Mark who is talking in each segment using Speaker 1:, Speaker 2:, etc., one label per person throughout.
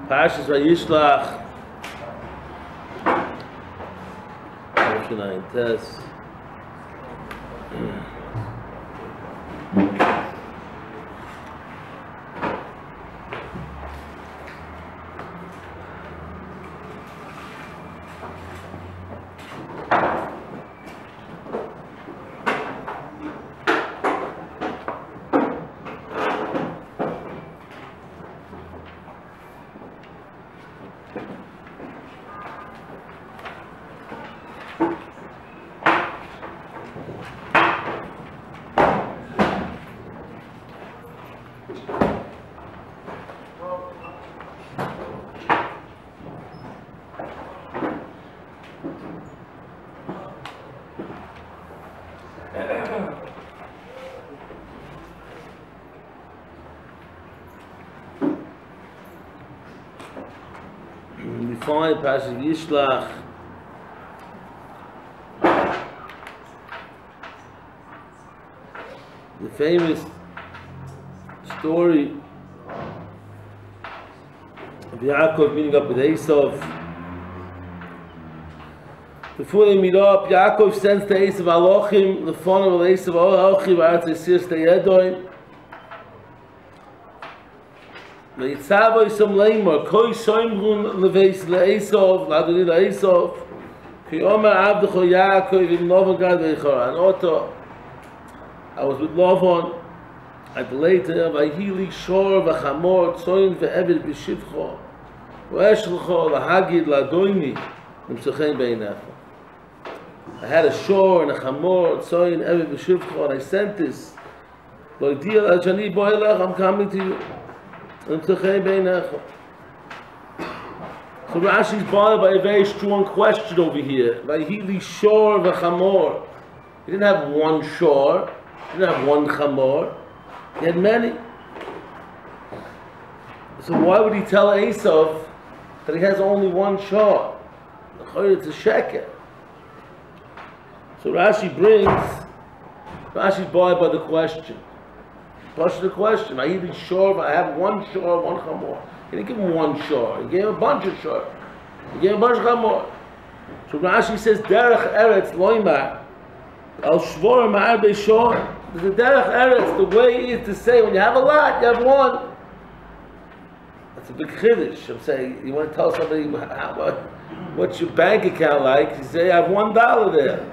Speaker 1: Parshas Vayishlach. Test. We find parsha Vayishlach. The famous story of Yaakov meeting up with Esav. Before they meet up, Yaakov sends to Esav Alochim, the phone of Esav Alochim, Aretz Yisir Steyedoim. Vayitzav Esav Leimor, Koi Shoimrun Leveis LeEsav, Ladoni LeEsav, Ki Omer Avdecho Yaakov, Im Lovan Gad Veichor, and Otto. I was with Lavan at the later Vayhili Shor V'Chamor Tzoyin Ve'Eved B'Shivcho V'Eshelcho L'Hagid L'Adoini Nimtzochein Beinecha. I had a shore and a chamor Tzoyin Eved B'Shivcho, and I sent this L'Oidia L'Ajani Boilach, I'm coming to you Nimtzochein Beinecha. So Rashi's bothered by a very strong question over here. Vayhili Shor V'Chamor. He didn't have one shore. He didn't have one chamor, he had many. So why would he tell Esav that he has only one shor? It's a sheker. So Rashi's bothered by the question. Push the question. I even shore, I have one shor, one chamor. He didn't give him one shor, he gave him a bunch of shor. He gave him a bunch of chamor. So Rashi says, Derech Eretz Loimar, Al Shvor Ma'ar Be'Shor. The derech eretz, the way is to say when you have a lot, you have one. That's a big chiddush. I'm saying you want to tell somebody what's your bank account like. You say I have $1 there.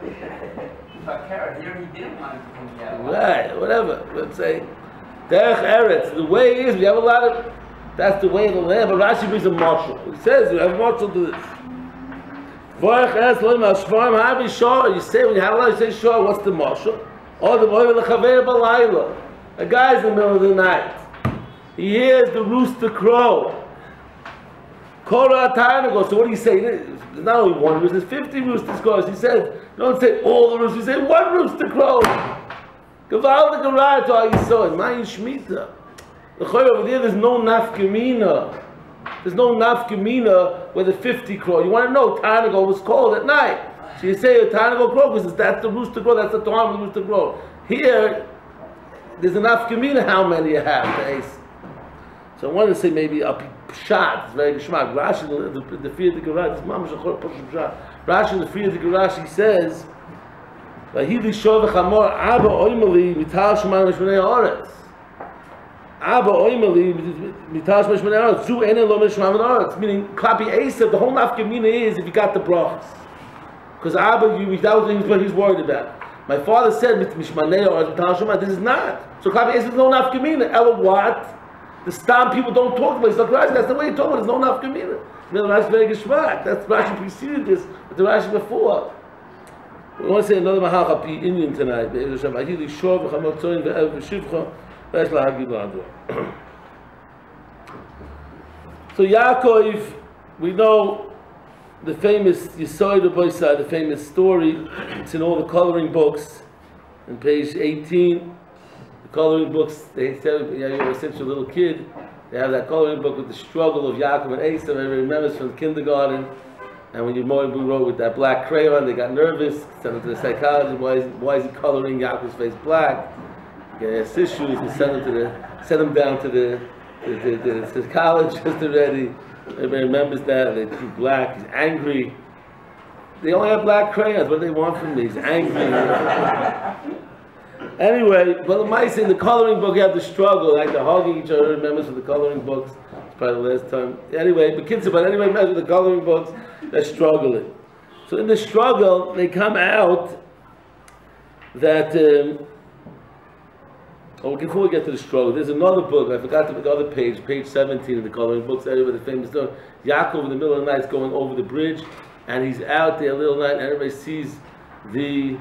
Speaker 1: Right, whatever. Let's say derech eretz. The way is we have a lot of. That's the way of the land. But Rashi brings a marshal. He says you have a marshal to this. You say when you have a lot, you say sure. What's the marshal? Or the boy with the chaver balayla. A guy's in the middle of the night. He hears the rooster crow. Kora Tarnago. So what do you say? There's not only one rooster, there's 50 roosters crows. He says, don't say all the roosters, you say one rooster crow. Gaval the garage all you saw it. Mayin Shmita. The choy over there, there's no nafkamina. There's no nafkamina where the 50 crow. You want to know Tarnago was called at night. So you say a Tarnago crow because that's the rooster crow, that's the time of the rooster crow. Here, there's enough kamina how many you have. So I wanted to say maybe a pshat, it's very geshmak. Rashi, the fear of the garage, this mamash achor pushim pshat. Rashi, the fear of the garage, he says, Vahili shov v'chamor abba oimeli mital shman meshmanei haaretz. Abba oimeli mital shman meshmanei haaretz. Zu enen lo meshman haaretz. Meaning, klapi Esav, the whole nafkamina is if you got the brachas. Because Abba, that was what he's worried about. My father said, Mishmanei or Mital Shema, this is not. So Klapi Esav is no nafkamina. Ella what? The Stam people don't talk about it. It's like Rashi, that's the way he talk about it. There's no nafkamina. Rashi very geshmak. That's Rashi preceded this, but the Rashi before. We want to say another Mahal Chapi Indian tonight. So Yaakov, we know the famous Yisroel Boisai, the famous story. It's in all the coloring books. On page 18, the coloring books. They said, since you're a little kid, they have that coloring book with the struggle of Yaakov and Esav. Everybody remembers from kindergarten. And when your mother wrote with that black crayon, they got nervous. Sent him to the psychologist. Why is he coloring Yaakov's face black? He has issues. And sent him down to the the psychologist already. Everybody remembers that. They keep black. He's angry. They only have black crayons. What do they want from me? He's angry. Anyway, but the mice in the coloring book, you have the struggle, like they're hugging each other. Remembers with the coloring books. It's probably the last time. Anyway, but kids, but anyway, remembers with the coloring books, they're struggling. So in the struggle, they come out that. Before we get to the struggle, there's another book. I forgot to put the other page 17 of the coloring books. Everybody, the famous story. Yaakov in the middle of the night is going over the bridge, and he's out there a little night, and everybody sees the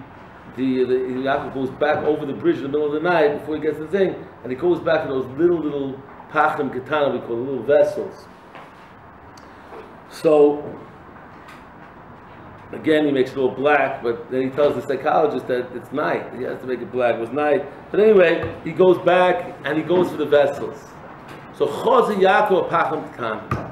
Speaker 1: Yaakov goes back over the bridge in the middle of the night before he gets the thing, and he goes back to those little pachim katana, we call little vessels. So again, he makes it all black, but then he tells the psychologist that it's night. He has to make it black. It was night. But anyway, he goes back and he goes for the vessels. So Chozi Yaakov Pacham Katanim.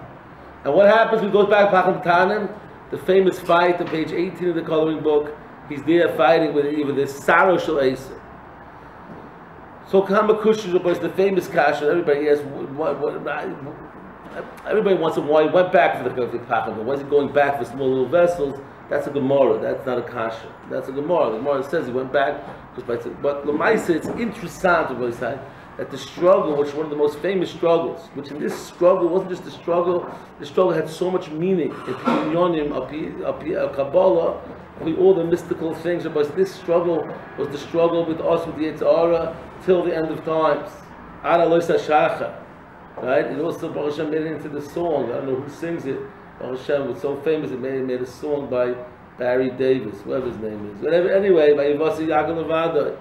Speaker 1: And what happens when he goes back Pacham Katanim? The famous fight on page 18 of the coloring book. He's there fighting with this Saro Shel Eisa. So Kamakush was the famous kasha. Everybody asks, everybody wants to know why he went back for the Pacham. But why is he going back for small little vessels? That's a Gemara. That's not a kasha. That's a Gemara. The Gemara says he went back. But Lamaisa, it's interesting that the struggle, which is one of the most famous struggles, which in this struggle wasn't just the struggle had so much meaning. Kabbalah, all the mystical things. But this struggle was the struggle with us, with the Yetzirah, till the end of times. Right? It also, Baruch Hashem, made it into the song. I don't know who sings it. Baruch Hashem was so famous, it made a song by Barry Davis, whoever his name is. Whatever, anyway, by Yivasi Yaakov Levado,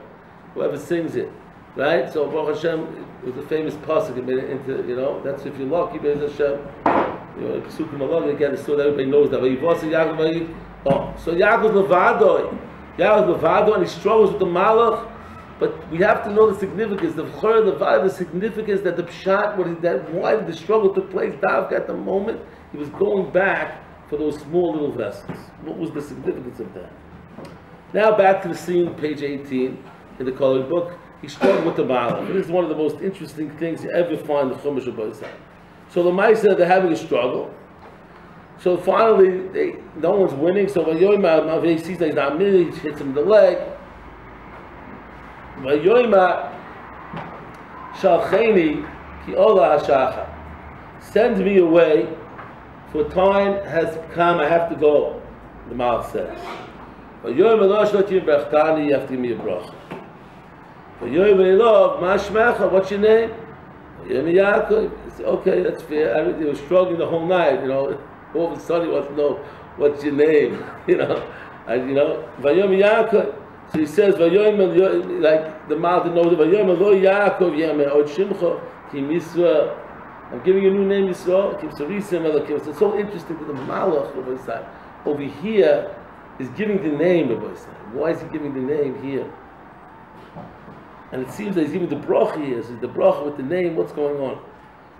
Speaker 1: whoever sings it. Right? So Baruch Hashem, it was a famous pasuk, it made it into, that's if you're lucky, Baruch Hashem. Psukim along again, so that everybody knows that. By Yivasi Yaakov, so Yaakov Levado, and he struggles with the Malach. But we have to know the significance, the significance that the pshat, why the struggle took place. Davka at the moment he was going back for those small little vessels. What was the significance of that? Now back to the scene, page 18 in the colored book. He struggled with the Malach. This is one of the most interesting things you ever find in the Chumash of Bosai. So the Maisa, they're having a struggle. So finally, no one's winning. So Vayoyma, he sees that he's not winning, he hits him in the leg. Vayoyma Shalcheni Ki Ola Hashacha. Send me away, for time has come, I have to go, the Malach says. Vayoyma Lo Shlotim Berchtani, you have to give me a bracha. Vayoyma Elov, Ma Shmecha, what's your name? Vayoyma Yaakov. Okay, that's fair. He was struggling the whole night, all of a sudden he wants to know, what's your name? Vayoyma Yaakov. So he says, Vayoyma, like the Malach knows, Vayoyma Lo Yaakov Yemeh Od Shimcha Kim Yisroel. I'm giving you a new name, Yisroel. Kim Sarisim Elokim. It's so interesting that the Malach over here is giving the name, Rabbi. Why is he giving the name here? And it seems that he's giving the bracha here. So the bracha with the name, what's going on?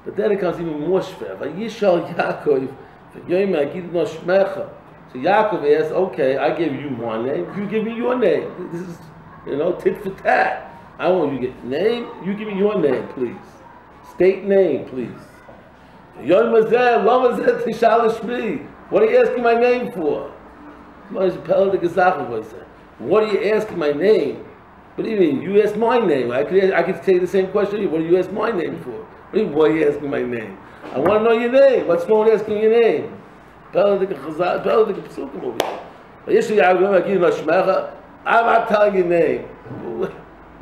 Speaker 1: But then it comes even more shver. Vayishal Yaakov Vayoyma Agid No Shmecha. So Yaakov asks, okay, I gave you my name, you give me your name. This is, tit for tat. I want you to get name, you give me your name, please. State name, please. What are you asking my name for? What are you asking my name? What do you mean? You asked my name. I could say the same question. What do you ask my name for? Why are you asking my name? I want to know your name. What's wrong with asking your name? I'm not telling your name.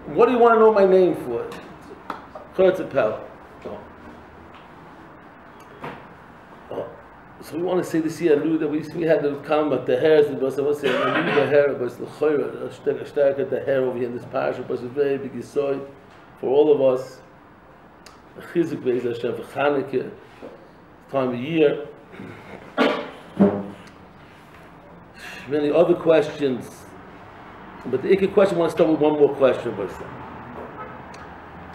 Speaker 1: What do you want to know my name for? So we want to say this here, that we had to come at the hairs, and I was saying, the hair, but the hair over here in this parsha, but it's a very big yisoid for all of us. Chizuk Beis Hashem for Chanukah, time of year. Many other questions, but the Ikka question, I want to start with one more question.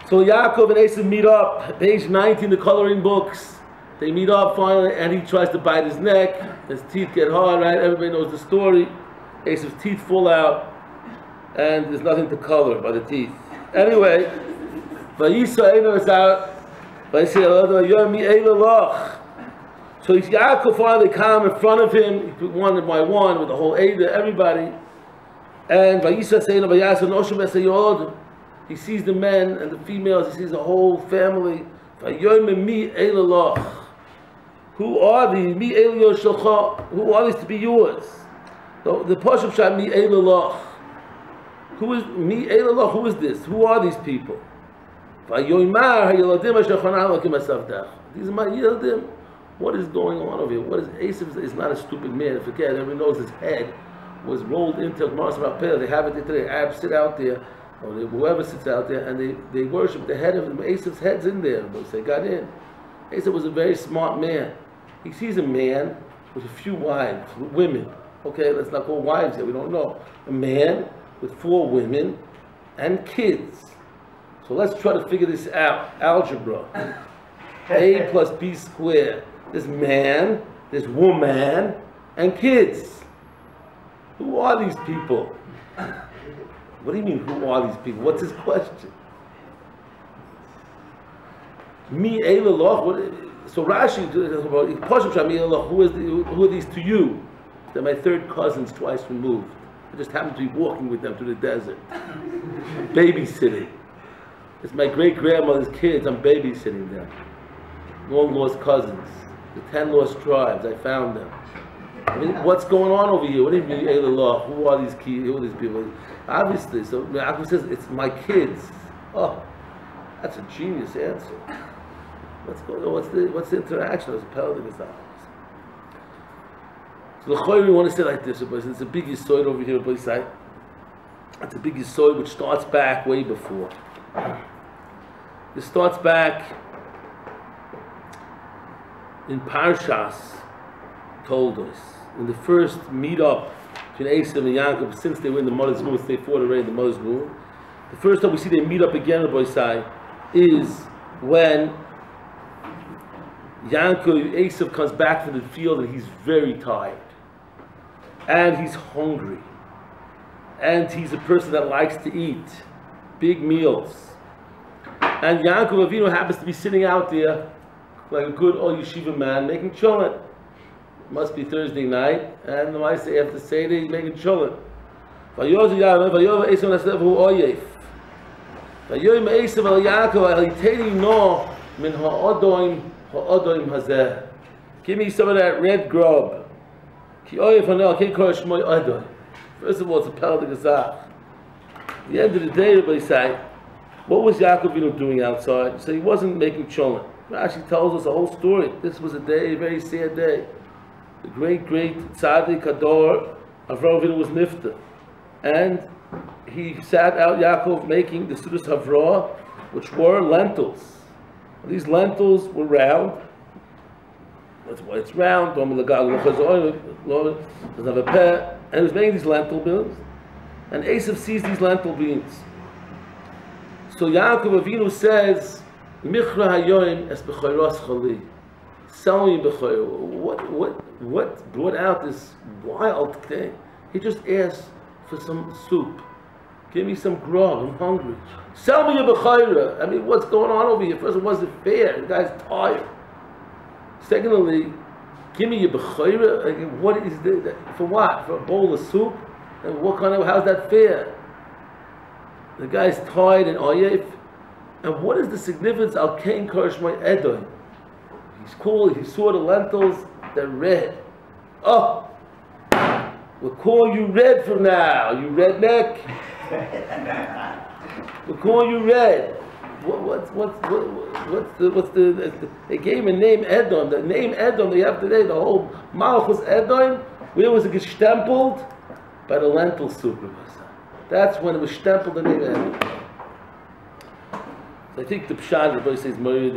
Speaker 1: So Yaakov and Esav meet up, page 19, the coloring books. They meet up finally, and he tries to bite his neck. His teeth get hard, right? Everybody knows the story. Esav's teeth fall out, and there's nothing to color by the teeth. Anyway, Vayisrael is out. So Yaakov finally come in front of him, one by one, with the whole Eidah, everybody. And he sees the men and the females, he sees the whole family. Who are these? Who are these to be yours? The parsha shot mi elalach. Who is mi elalach? Who is this? Who are these people? These are my yildim. What is going on over here? What is Esav is not a stupid man. Forget, everyone knows his head was rolled into Mars Apel. They have it today. Arabs sit out there, or whoever sits out there, and they worship the head of him. Esav's head's in there. But they got in. Esav was a very smart man. He sees a man with a few wives, women. Okay, let's not call wives here. We don't know. A man with 4 women and kids. So let's try to figure this out. Algebra. A plus B squared. This man, this woman, and kids. Who are these people? What do you mean, who are these people? What's his question? Mi elalach. So Rashi, who are these to you? They're my 3rd cousins, twice removed. I just happened to be walking with them through the desert, babysitting. It's my great-grandmother's kids. I'm babysitting them. Long-lost cousins. The 10 lost tribes. I found them. I mean, what's going on over here? What do you mean, Eilallah? Who are these people? Obviously, so Yaakov says, it's my kids. Oh, that's a genius answer. What's going on? What's the interaction? It's a paladin. So the Chaim, we want to say like this, it's a big Yisroel over here, it's a big Yisroel which starts back way before. It starts back in Parshas, told us, in the first meetup between Esav and Yaakov, since they were in the mother's womb, they fought already in the mother's womb. The first time we see they meet up again, Rabbi Sai, is when Esav comes back from the field and he's very tired. And he's hungry. And he's a person that likes to eat big meals. And Yaakov Avinu happens to be sitting out there like a good old Yeshiva man making cholent. It must be Thursday night, and the Maaseh after Seder he's making cholent. Give me some of that red grub. First of all, it's a paladin gazach. At the end of the day, everybody say, what was Yaakov Avinu doing outside? So he wasn't making cholent. Rashi tells us the whole story. This was a very sad day. The great tzaddik Hador Avraham Avinu was nifta, and he sat out Yaakov making the Sudas Havrah, which were lentils. These lentils were round. That's why it's round. And he was making these lentil beans, and Esav sees these lentil beans. So Yaakov Avinu says, "Michra hayoim es b'chayros chali." Sell me b'chayr. What brought out this wild thing? He just asked for some soup. Give me some grub. I'm hungry. Sell me a b'chayr. I mean, what's going on over here? First, it wasn't fair. The guy's tired. Secondly, give me your b'chayr. What is this? For what? For a bowl of soup? And what kind of? How's that fair? The guy's tired and oyef. And what is the significance? Al kain karish my edon. He's cool. He saw the lentils. They're red. Oh, we'll call you red from now. You redneck. We'll call you red. What's the? They gave him a name Edom. The name Edom they have today, the whole Malchus Edom, where was it gestempled? By the lentil soup. That's when it was stempled the name Edom. So I think the Pshat Rabbi says Maria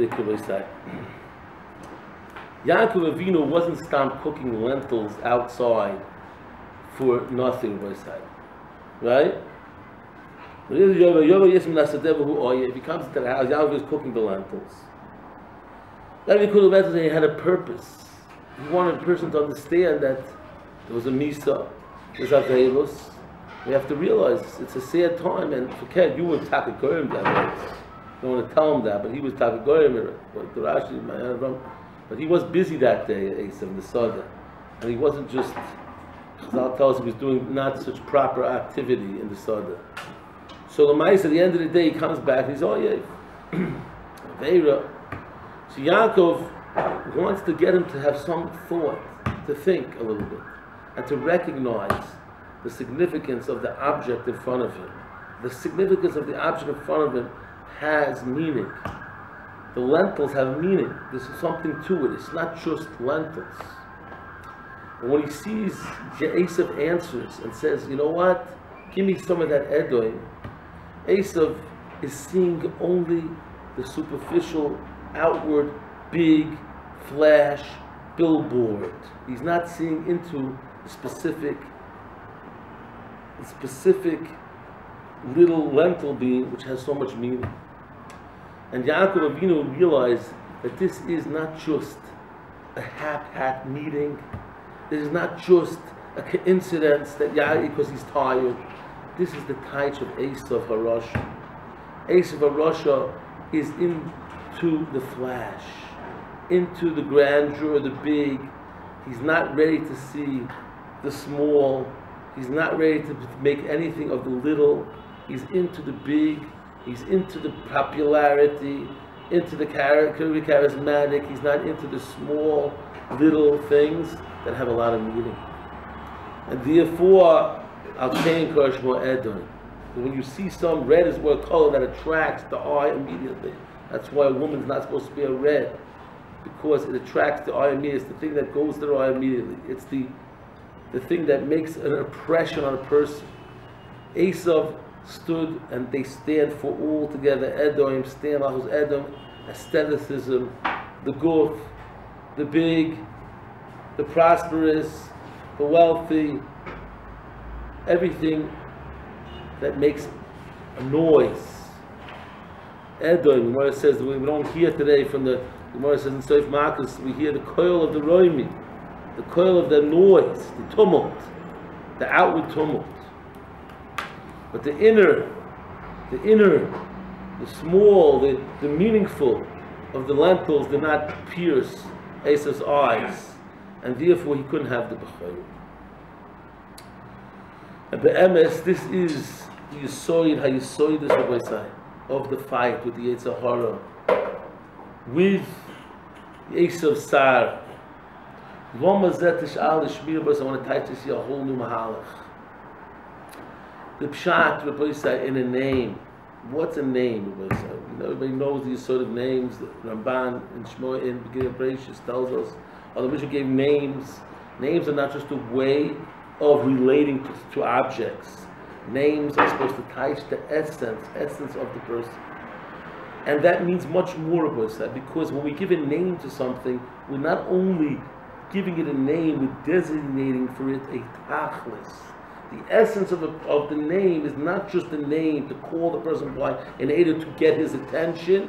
Speaker 1: Yaakov Avinu wasn't stopped cooking lentils outside for nothing, Rabbi said. Right? If he comes to the house, Yaakov is cooking the lentils. That he had a purpose. He wanted a person to understand that there was a Misa, there's Avelos. We have to realize it's a sad time, and forget you were Takakurim that way. don't want to tell him that, but he was Tavigoyim, but he was busy that day, Esav, in the Sada. And he wasn't just, Chazal tells us he was doing not such proper activity in the Sada. So the Lamaisa, at the end of the day, he comes back and he's, oh yeah, Veira. So Yaakov wants to get him to have some thought, to think a little bit, and to recognize the significance of the object in front of him. The significance of the object in front of him has meaning. The lentils have meaning. There's something to it. It's not just lentils. And when he sees Esav answers and says, you know what? Give me some of that Edom. Esav is seeing only the superficial, outward, big, flash, billboard. He's not seeing into the specific little lentil being which has so much meaning. And Yaakov Avinu realized that this is not just a hap meeting. This is not just a coincidence that because he's tired. This is the type of Esav HaRasha. Esav HaRasha is into the flash, into the grandeur, the big. He's not ready to see the small. He's not ready to make anything of the little. He's into the big. He's into the popularity, into the charismatic. He's not into the small, little things that have a lot of meaning. And therefore, I'll change Korshmo Edom. When you see some red is a color that attracts the eye immediately. That's why a woman's not supposed to be a red, because it attracts the eye immediately. It's the thing that goes to the eye immediately. It's the thing that makes an impression on a person. Esav stood, and they stand for all together. Edom, stand Malchus Edom, aestheticism, the guf, the big, the prosperous, the wealthy, everything that makes a noise. Edom, the Gemara says, we don't hear today from the Gemara says in Soif Marcus, we hear the coil of the roimi, the coil of the noise, the tumult, the outward tumult. But the inner, the small, the meaningful of the lentils did not pierce Esav's eyes, and therefore he couldn't have the bechayim. And be'emes, this is the Yisroel, HaYisroel, this Rabbi say, of the fight with the Yetzer Hara, with Esav Sar. I want to touch this here, a whole new mahalach. The pshat, Rabbi say, in a name. What's a name, Rabbi say? Everybody knows these sort of names. The Ramban and Shmuez in beginning of Bereshis tells us. Or the Mishnah gave names. Names are not just a way of relating to objects. Names are supposed to touch the essence of the person. And that means much more, Rabbi say, because when we give a name to something, we're not only giving it a name, we're designating for it a tachlis. The essence of the name is not just a name to call the person by in order to get his attention.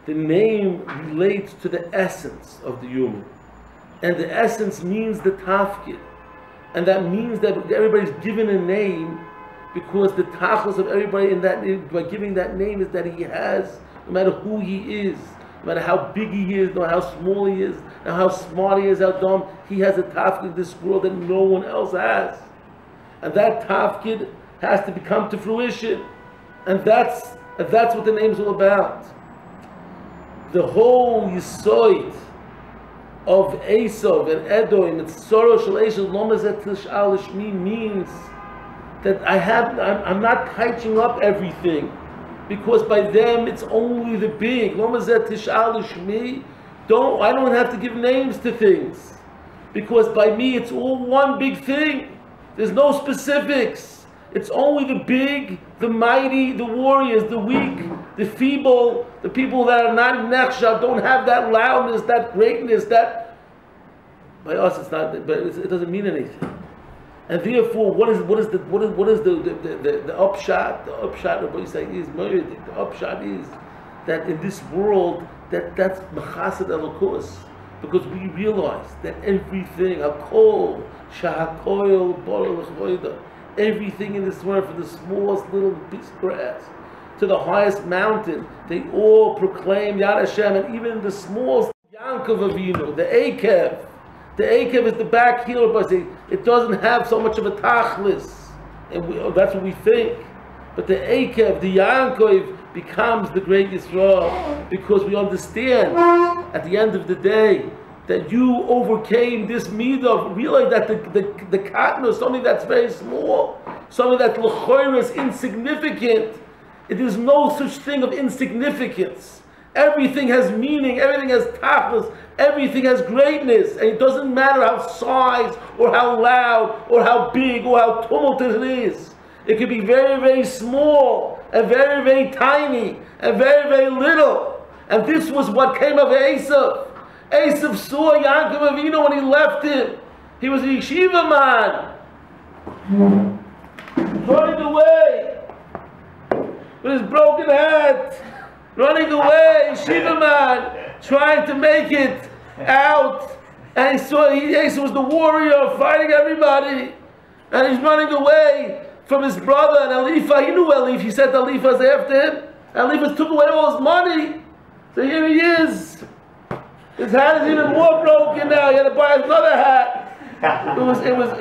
Speaker 1: The name relates to the essence of the human. And the essence means the tafkid. And that means that everybody's given a name because the tachlis of everybody in that, by giving that name, is that he has, no matter who he is, no matter how big he is, no matter how small he is, no matter how smart he is, how dumb, he has a tafkid in this world that no one else has. And that tafkid has to come to fruition. And that's what the name is all about. The whole Yisoid of Esav and Edom, and Sorrow Shel Esav Lomazet Tish'al Shmi, means that I'm not catching up everything, because by them it's only the big. Lomazet Tish'al Shmi, I don't have to give names to things, because by me it's all one big thing. There's no specifics. It's only the big, the mighty, the warriors, the weak, the feeble, the people that are not nechshav, don't have that loudness, that greatness, that by us it's not. But it doesn't mean anything. And therefore, what is the upshot? The upshot of what you say is murder. The upshot is that in this world, that's machased elokus. Because we realize that everything, hakol, shahakoil, borol, everything in this world, from the smallest little piece of grass to the highest mountain, they all proclaim Yad Hashem, and even the smallest Yankov Avinu, the Akev. The Akev is the back heel, but it doesn't have so much of a tachlis, and that's what we think. But the Akev, the Yankov, becomes the great Yisroel, because we understand at the end of the day that you overcame this midah. Realize that the katna is something that's very small, something that's l'choira is insignificant. It is no such thing of insignificance. Everything has meaning, everything has tachlis, everything has greatness, and it doesn't matter how size or how loud or how big or how tumultuous it is. It could be very, very small and very, very tiny and very, very little. And this was what came of Esav. Esav saw Yaakov Avinu when he left him. He was a Yeshiva man, running away with his broken head, running away, Yeshiva man, trying to make it out. And he saw Esav was the warrior fighting everybody. And he's running away from his brother, and Eliphaz, he knew Eliphaz, he said Eliphaz after him. Eliphaz took away all his money. So here he is. His hat is even more broken now. He had to buy another hat. It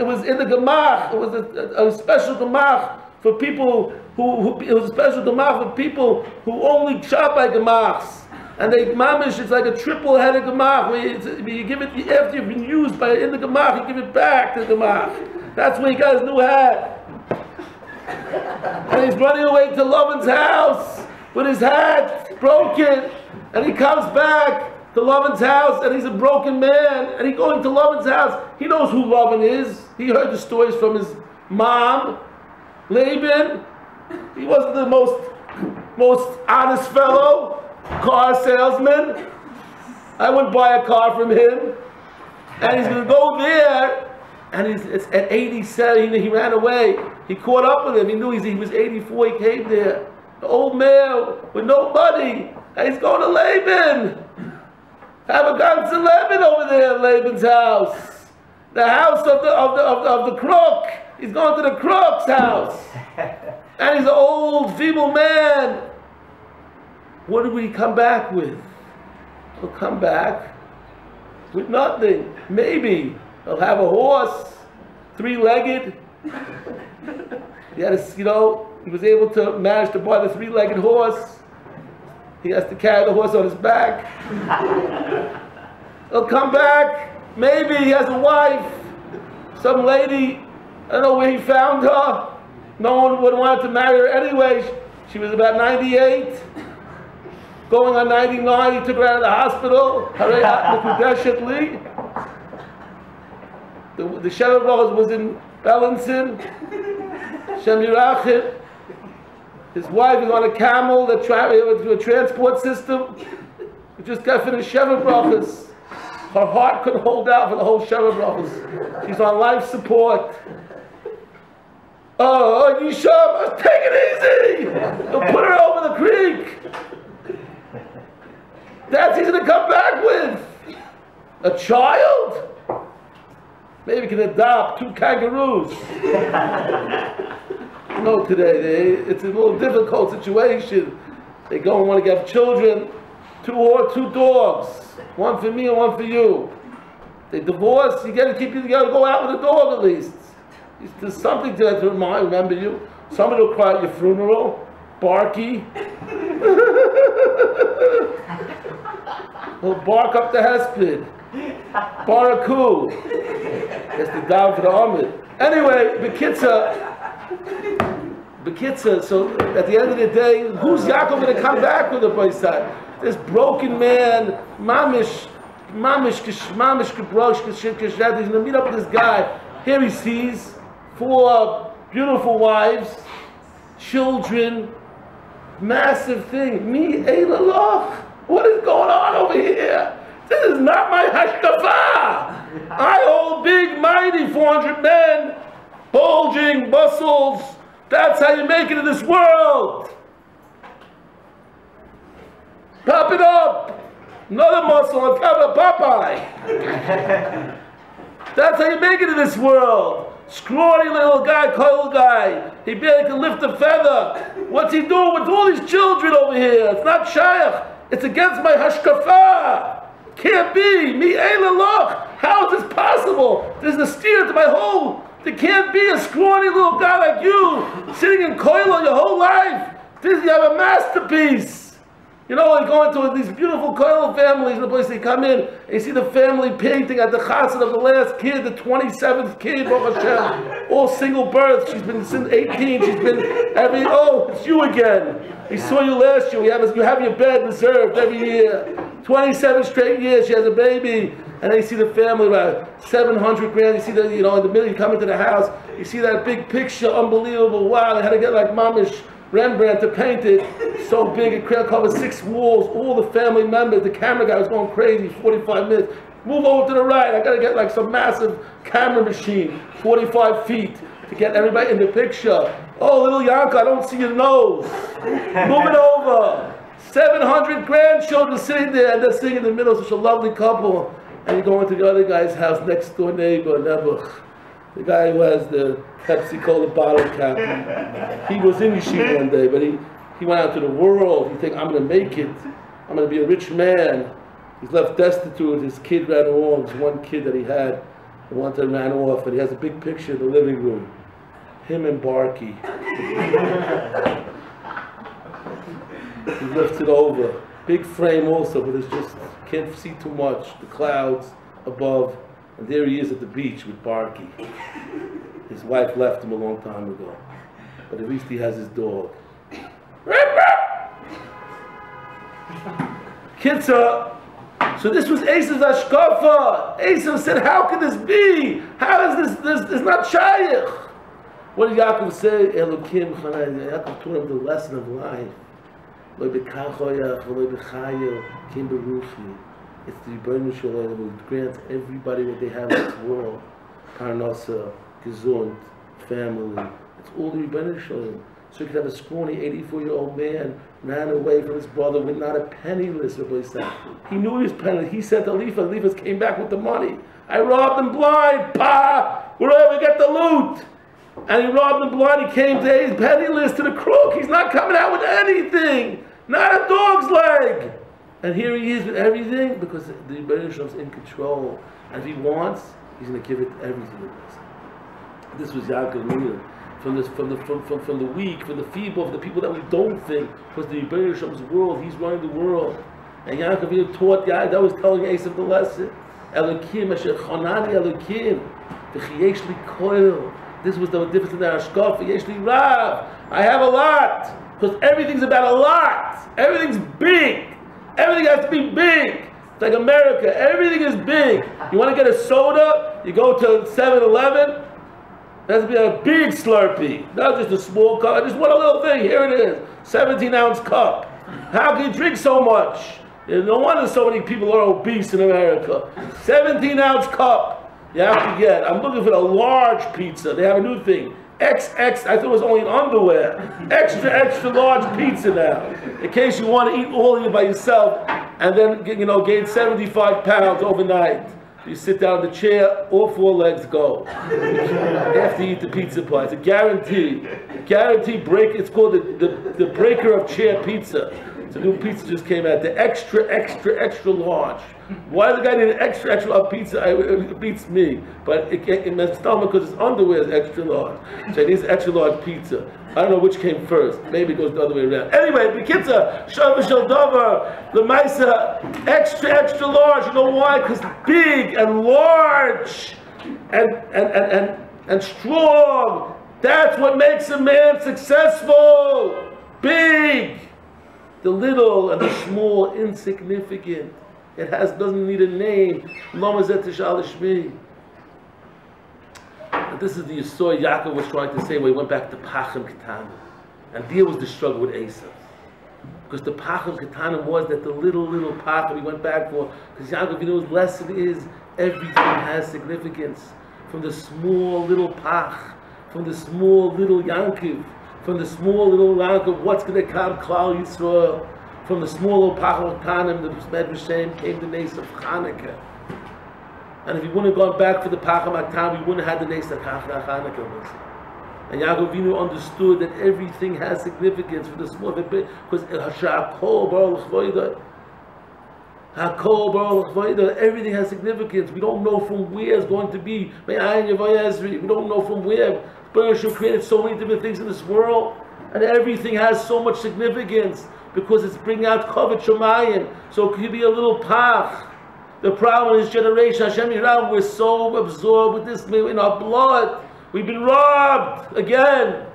Speaker 1: was in the gemach. It was a special gemach for people it was a special gemach for people who only shop by gemachs. And they mamish, it's like a triple-headed gemach. Where you give it after you've been used in the gemach, you give it back to the gemach. That's where he got his new hat. And he's running away to Lavan's house with his hat broken, and he comes back to Lavan's house, and he's a broken man, and he's going to Lavan's house. He knows who Lavan is. He heard the stories from his mom, Laban. He wasn't the most honest fellow, car salesman. I wouldn't buy a car from him. And he's going to go there, and it's at 87, he ran away. He caught up with him. He knew he was 84, he came there. The old man with no money, and he's going to Laban. Have a guns in Laban over there at Laban's house. The house of the crook. He's going to the crook's house. And he's an old, feeble man. What did we come back with? He'll come back with nothing. Maybe he'll have a horse, three-legged. He had he was able to manage to buy the three-legged horse. He has to carry the horse on his back. He'll come back. Maybe he has a wife, some lady. I don't know where he found her. No one would want to marry her anyway. She was about 98. Going on 99, he took her out of the hospital. The Sheva Brothers was in Bellinson. Shem Yirachim. His wife is on a camel that traveled through a transport system. We just got finished Sheva Brothers. Her heart couldn't hold out for the whole Sheva Brothers. She's on life support. Oh, Yisroel, take it easy. They'll put her over the creek. That's easy to come back with. A child? Maybe we can adopt 2 kangaroos. No, today it's a little difficult situation. They go and want to have children, 2 dogs, one for me and one for you. They divorce, you got to go out with a dog at least. There's something to that to remember you. Somebody will cry at your funeral. Barky. He'll bark up the hesped. Baraku. That's the down for the Ahmed. Anyway, Bekitza, so at the end of the day, who's Yaakov going to come back with a Baisai? This broken man, Mamish, he's going to meet up with this guy. Here he sees 4 beautiful wives, children, massive thing. Me, Eilalach. What is going on over here? This is not my hashkafa. I hold big, mighty 400 men, bulging muscles. That's how you make it in this world. Pop it up. Another muscle on top of Popeye. That's how you make it in this world. Scrawny little guy, coil guy. He barely can lift a feather. What's he doing with all these children over here? It's not shaykh. It's against my hashkafa. Can't be. Mi eilaloch. How is this possible? There's a steer to my whole. There can't be a scrawny little guy like you sitting in koilo your whole life. You have a masterpiece. You know, you go into these beautiful koilo families, the place they come in, and you see the family painting at the chassid of the last kid, the 27th kid, Baruch Hashem, all single births. She's been since 18. She's been it's you again. We saw you last year. You have your bed reserved every year. 27 straight years. She has a baby. And then you see the family, about 700 grand. You see in the middle, you come into the house, you see that big picture, unbelievable. Wow, they had to get like mamish Rembrandt to paint it. So big, it covers 6 walls. All the family members, the camera guy was going crazy, 45 minutes. Move over to the right. I got to get like some massive camera machine, 45 feet, to get everybody in the picture. Oh, little Yanka, I don't see your nose. Move it over. 700 grandchildren sitting there, and they're sitting in the middle, such a lovely couple. And you go into the other guy's house, next door neighbor, Nebuch. The guy who has the Pepsi Cola bottle cap. He was in Yeshiva one day, but he went out to the world. He think, I'm going to make it. I'm going to be a rich man. He's left destitute. His kid ran off. There's one kid that he had. The one time ran off, and he has a big picture in the living room. Him and Barky. He lifts it over. Big frame also, but it's just, can't see too much. The clouds above. And there he is at the beach with Barky. His wife left him a long time ago. But at least he has his dog. Kitzah. So this was Esav's ashkafa. Esav said, how can this be? How is this not shaykh? What did Yaakov say? Elokim Chanai. Yaakov taught him the lesson of life. It's the Rebbeinu Shalom who grants everybody what they have in this world. Parnasa, gesund, family. It's all the Rebbeinu Shalom. So you could have a scrawny 84-year-old man ran away from his brother with not a penniless, Rabbi said. He knew he was penniless. He sent Alifa. Alifa came back with the money. I robbed him blind. Pa! Wherever get the loot. And he robbed him blind. He came to his penniless to the crook. He's not coming out with anything. Not a dog's leg. And here he is with everything because the Rebbeinu Shalom is in control. And if he wants, he's going to give it everything. This was Yaakov Miller. From the weak, from the feeble, from the people that we don't think, because the Rebbeinu Shalom's world, he's running the world. And Yaakov Miller taught that was telling Esav the lesson. Elokim, Asher Chanani Elokim, V'chiyesh li koil. This was the difference in their ashkaf. V'yesh li rav. I have a lot. Because everything's about a lot. Everything's big. Everything has to be big. It's like America. Everything is big. You want to get a soda, you go to 7-Eleven. It has to be a big Slurpee. Not just a small cup. I just want a little thing. Here it is. 17-ounce cup. How can you drink so much? No wonder so many people are obese in America. 17-ounce cup. You have to get. I'm looking for a large pizza. They have a new thing. XX, I thought it was only in underwear. Extra large pizza now. In case you want to eat all of it by yourself and then gain 75 pounds overnight. You sit down in the chair, all 4 legs go. After you eat the pizza pie. It's a guarantee. Guaranteed break. It's called the breaker of chair pizza. It's a new pizza just came out. The extra large. Why does the guy need an extra large pizza? It beats me. But it my stomach because his underwear is extra large. So it needs extra large pizza. I don't know which came first. Maybe it goes the other way around. Anyway, Bekitza, Shav Shel Davar, the Maisa, extra large. You know why? Because big and large and strong. That's what makes a man successful. Big. The little and the small, insignificant. It doesn't need a name. Lomazet Tishal Shmi. This is the Yisroel Yaakov was trying to say when he went back to Pachim Ketanim. And there was the struggle with Esav. Because the Pachim Ketanim was that the little Pachim he went back for. Because Yaakov, his lesson is everything has significance. From the small little Pach, from the small little Yankiv, from the small little Yankiv, what's going to come, Klal Yisroel. From the small little Pachim Ketanim, the Medrash came the nace of Chanukah. And if he wouldn't have gone back for the Pacham Aktam, we wouldn't have had the next Chanukah. And Yaakov Avinu understood that everything has significance for the small bit, because everything has significance. We don't know from where it's going to be. We don't know from where. Baruch Hashem created so many different things in this world, and everything has so much significance because it's bringing out Kavod Shemayim. So it could be a little pach. The problem in this generation, Hashem Yirah, we're so absorbed with this in our blood. We've been robbed again.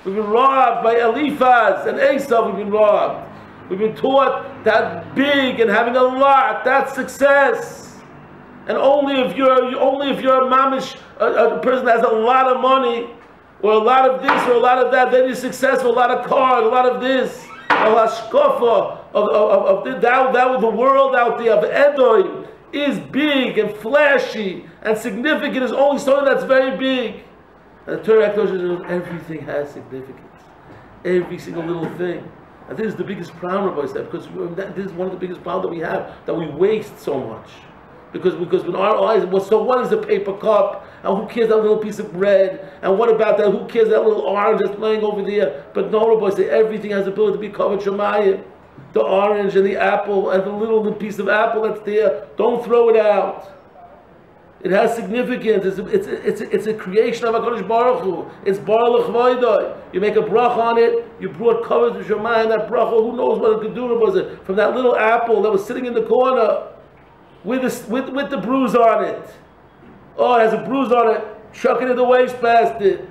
Speaker 1: We've been robbed by Eliphaz and Esau. We've been robbed. We've been taught that big and having a lot, that's success. And only if you're a mamish, a person that has a lot of money, or a lot of this, or a lot of that, then you're successful. A lot of cars, a lot of this, a hashkafa of that the world out there of Edom is big and flashy and significant. Is only something that's very big. And the Torah says everything has significance. Every single little thing. And this is the biggest problem, Rabbi said, because this is one of the biggest problems that we have, that we waste so much. Because when our eyes, well, so what is a paper cup? And who cares that little piece of bread? And what about that? Who cares that little orange that's laying over there? But no, Rabbi said, everything has the ability to be covered Shemayim. The orange and the apple and the little piece of apple that's there, don't throw it out. It has significance. It's a creation of HaKadosh Baruch Hu. It's Bar L'chvoidoi. You make a bracha on it. You brought cover to Shemayim. That bracha, who knows what it could do? Was it from that little apple that was sitting in the corner with the bruise on it? Oh, it has a bruise on it. Chuck it in the wastebasket.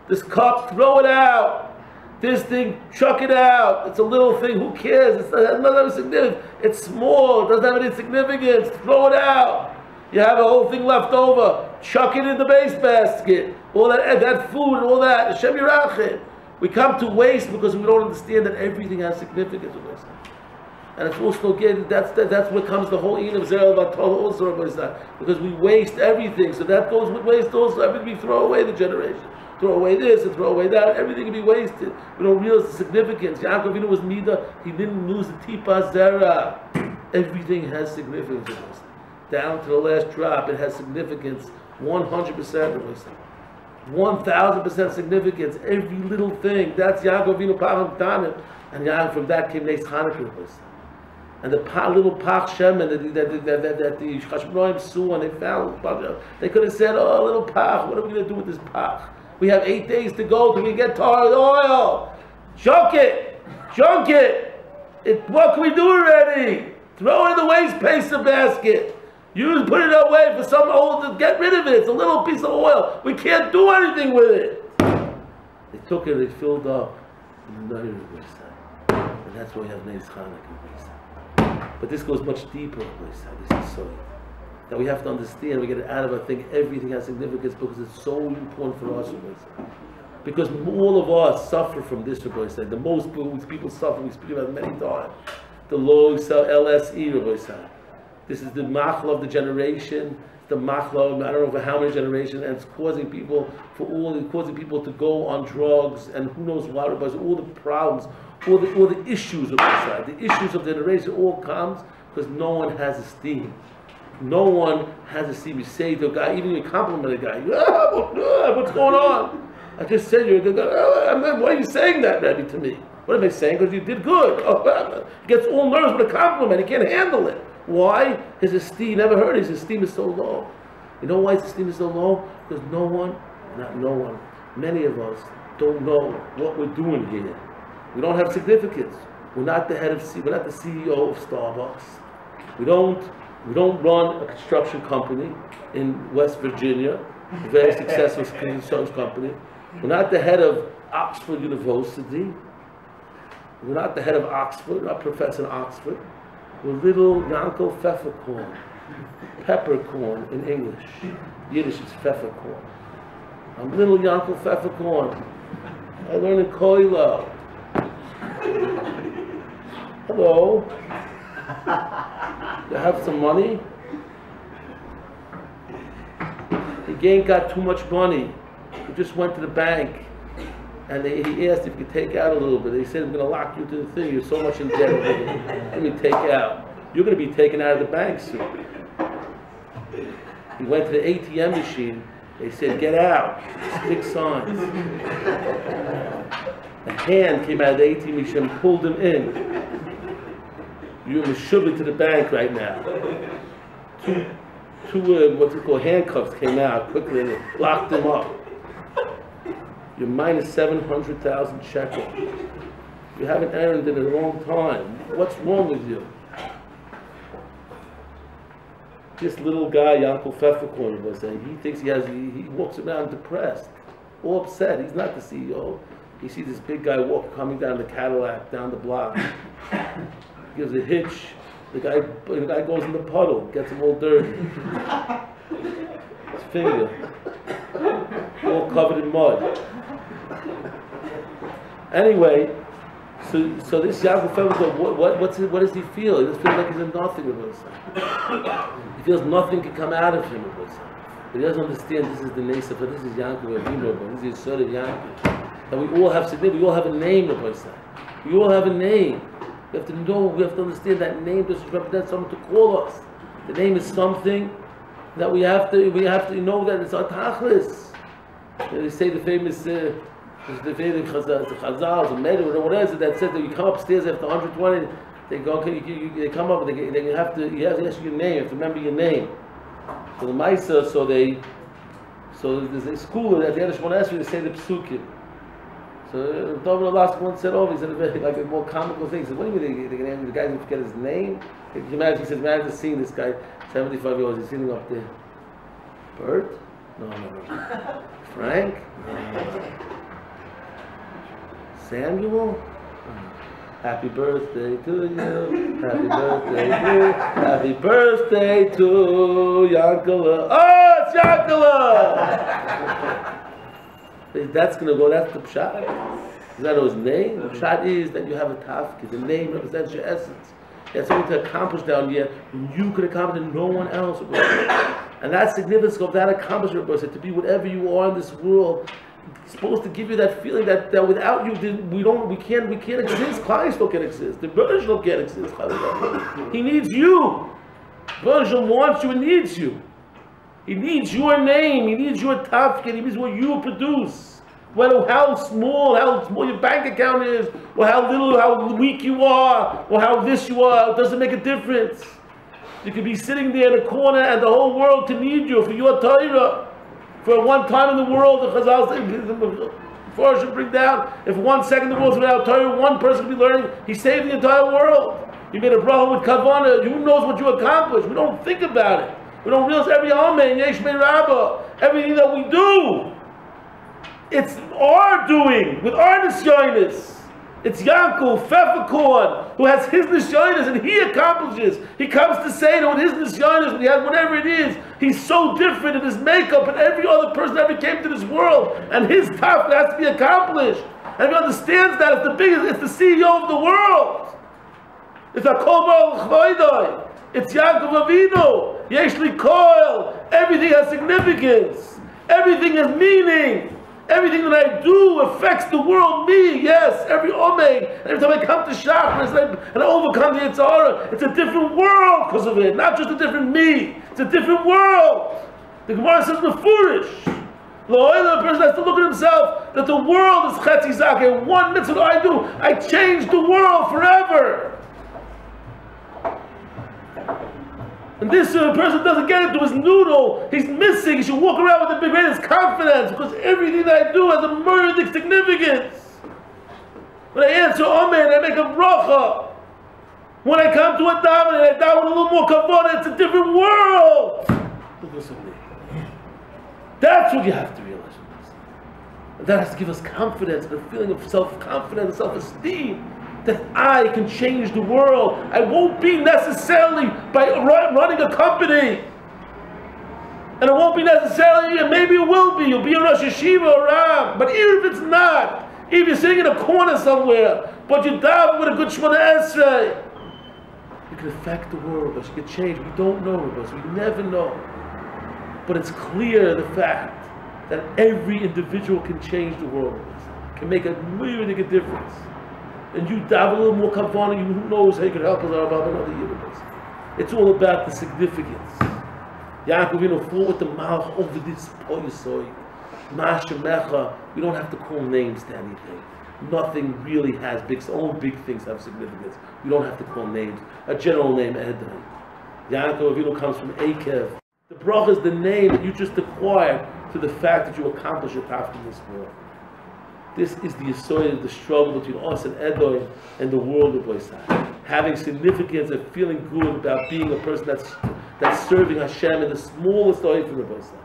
Speaker 1: This cup, throw it out. This thing, chuck it out. It's a little thing. Who cares? It doesn't have significance. It's small. It doesn't have any significance. Throw it out. You have a whole thing left over. Chuck it in the wastebasket. All that food and all that. Hashem Yirachim. We come to waste because we don't understand that everything has significance with us. And it's also again, that's what comes the whole Ein of Zerel Vatol also, because we waste everything. So that goes with waste also. Everything we throw away the generation. Throw away this and throw away that. Everything can be wasted. We don't realize the significance. Yaakov Avinu was Mida. He didn't lose the Tipa Zera. Everything has significance with us. Down to the last drop, it has significance. 100% of us. 1,000% significance. Every little thing. That's Yaakov Avinu Pacham Tanim. And Yaakov, from that came Neis Chanukah. And the little Pach Shemen that the Chashmonaim saw and they found, they could have said, oh, little Pach, what are we going to do with this Pach? We have 8 days to go till we get tar oil. Junk it. What can we do already? Throw it in the waste paper basket. Put it away for some old, get rid of it. It's a little piece of oil. We can't do anything with it. They took it, they filled up. And that's why we have Neis Chanukah. But this goes much deeper. This is so that we have to understand. We get it out of our thing. Everything has significance because it's so important for us. Because all of us suffer from this. Rabbi said the most people suffer. We speak about it many times. The low LSE. Rabbi said this is the machla of the generation. The machla, I don't know for how many generations, and it's causing people to go on drugs and who knows what. Rabbi said all the problems. All the issues of the side, the issues of the generation, all comes because no one has esteem. No one has esteem. You say to a guy, even you compliment a guy, what's going on? I just said you're a good guy. Why are you saying that, Rabbi, to me? What am I saying? Because you did good. He gets all nervous with a compliment. He can't handle it. Why? His esteem, never heard his esteem is so low. You know why his esteem is so low? Because many of us don't know what we're doing here. We don't have significance. We're not the CEO of Starbucks. We don't run a construction company in West Virginia, a very successful construction company. We're not the head of Oxford University. We're not the head of Oxford. We're not professor in Oxford. We're little Yankel peppercorn. Peppercorn in English. Yiddish is peppercorn. I'm little Yankel peppercorn. I learned in Koilo. Hello. You have some money? He ain't got too much money. He just went to the bank and he asked if he could take out a little bit. They said, I'm going to lock you to the thing. You're so much in debt. Let me take out. You're going to be taken out of the bank soon. He went to the ATM machine. They said, "Get out." Big signs. A hand came out of the ATM machine and pulled him in. You're meshubed to the bank right now. Two what's it called, handcuffs came out quickly and locked him up. You're minus 700,000 shekels. You haven't earned it in a long time. What's wrong with you? This little guy, Yankel Pfefferkorn, was saying, he thinks he walks around depressed, all upset. He's not the CEO. You see this big guy coming down the Cadillac, down the block. Gives a hitch. The guy goes in the puddle, gets him all dirty. His finger, all covered in mud. Anyway, so this Yaakov Pfefferkorn, what does he feel? He just feels like he's a nothing with himself. He feels nothing can come out of him with himself. But he doesn't understand this is the Nesaf, this is Yaakov Avinu, this is Yisroel Yaakov. That we all have significance, we all have a name, Rabbi said. We all have a name. We have to know, we have to understand that name doesn't represent someone to call us. The name is something that we have to know that it's our tachlis. They say the famous the Chazals, or Medu, or whatever it is, that says that you come upstairs after 120, they go, okay, they come up, you have to ask your name, you have to remember your name. So the Maisa, so there's a school at the end of Shmuez, they say the Psukim. So David last one said, he said like a more comical thing. He said, what do you mean the guy didn't forget his name? He says, imagine seeing this guy, 75 years old, he's sitting up there. Bert? No. Frank? No. Samuel? Happy birthday to you. Happy birthday to you. Happy birthday to Yankala. Oh, it's Yankala! That's going to go, that's the pshat. Is that his name? The pshat is that you have a tafkid. The name represents your essence. You have something to accomplish down here, and you could accomplish and no one else would. And that's significance of that accomplishment, to be whatever you are in this world. It's supposed to give you that feeling that without you, we can't exist. Christ can exist. The Vayishlach can't exist. He needs you. Vayishlach wants you and needs you. He needs your name. He needs your tafkid. He needs what you produce. Whether how small your bank account is, or how weak you are, or how this you are, it doesn't make a difference. You could be sitting there in a corner, and the whole world can need you for your Torah. For one time in the world, the Chazal should bring down, if 1 second the world's without Torah, one person will be learning, he saved the entire world. He made a bracha with kavanah. Who knows what you accomplished? We don't think about it. We don't realize every amen, yesh mei rabba, everything that we do, it's our doing, with our nisyonis. It's Yaakov Pfefferkorn who has his nisyonis and he accomplishes. He comes to say that with his nisyonis, and he has whatever it is, he's so different in his makeup and every other person that ever came to this world, and his tafkid has to be accomplished. And he understands that it's the biggest, it's the CEO of the world. It's a kol baruch chvoidoi. It's Yaakov Avinu. Yeshli Koil. Everything has significance. Everything has meaning. Everything that I do affects the world, me, yes. Every omeg. Every time I come to Shach and I overcome the Yitzhara, it's a different world because of it. Not just a different me. It's a different world. The Gemara says Mefurish. The person has to look at himself that the world is Chetzi Zakeh. One mitzvah I do, I change the world forever. And this person doesn't get into his noodle, he's missing. He should walk around with the greatest confidence because everything that I do has a murdic significance. When I answer Amen, I make a bracha. When I come to a daven and I daven with a little more kavanah, it's a different world. That's what you have to realize. And that has to give us confidence, a feeling of self-confidence, self-esteem. That I can change the world. I won't be necessarily by running a company. And it won't be necessarily, and maybe it will be. You'll be a Rosh Yeshiva or Rab. But even if it's not, even if you're sitting in a corner somewhere, but you daven with a good Shmuez, you can affect the world. But you can change. We don't know, because we never know. But it's clear the fact that every individual can change the world. Can make a really big difference. And you daven a little more kavanah, who knows how you can help us out about another year. It's all about the significance. Yaakov Avinu fought with the Malach over this Poyesoi. Mashemecha, we don't have to call names to anything. Nothing really has only big things have significance. We don't have to call names. A general name, Edom. Yaakov Avinu comes from Akev. The bracha is the name that you just acquired through the fact that you accomplished your path in this world. This is the yesod of the struggle between us and Edom and the world of Vayishlach. Having significance and feeling good about being a person that's serving Hashem in the smallest way for Vayishlach.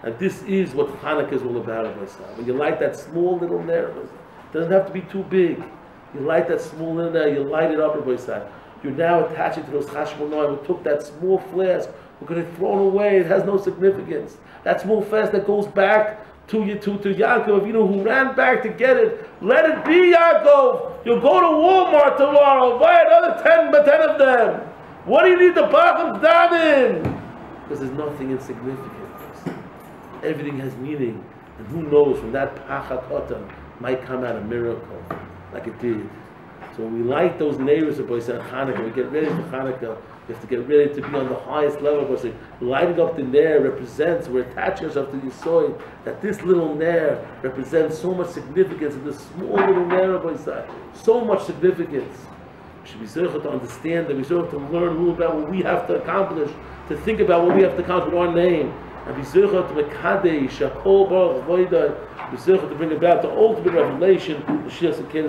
Speaker 1: And this is what Hanukkah is all about, Vayishlach. When you light that small little ner, it doesn't have to be too big. You light that small little ner, you light it up, Vayishlach. You're now attaching to those chashmonoim. We took that small flask, we're going to throw it away. It has no significance. That small flask that goes back to Yaakov Avinu, who ran back to get it. Let it be, Yaakov. You'll go to Walmart tomorrow, buy another 10 of them. What do you need the bottom down in? Because there's nothing insignificant. Everything has meaning, and who knows, from that pacha kotan might come out a miracle, like it did. So when we light those neighbors of Hanukkah, we get ready for Hanukkah. We have to get ready to be on the highest level. Lighting up the Ner represents, we're attaching ourselves to the Yisroel, that this little Ner represents so much significance in this small little Ner of Vayishlach. So much significance. We should be zeichet to understand that, we should to learn a little about what we have to accomplish, to think about what we have to accomplish with our name. And be zeichet to mekadesh, shakol baruch avodah, be zeichet to bring about the ultimate revelation, the Shia Sekeda.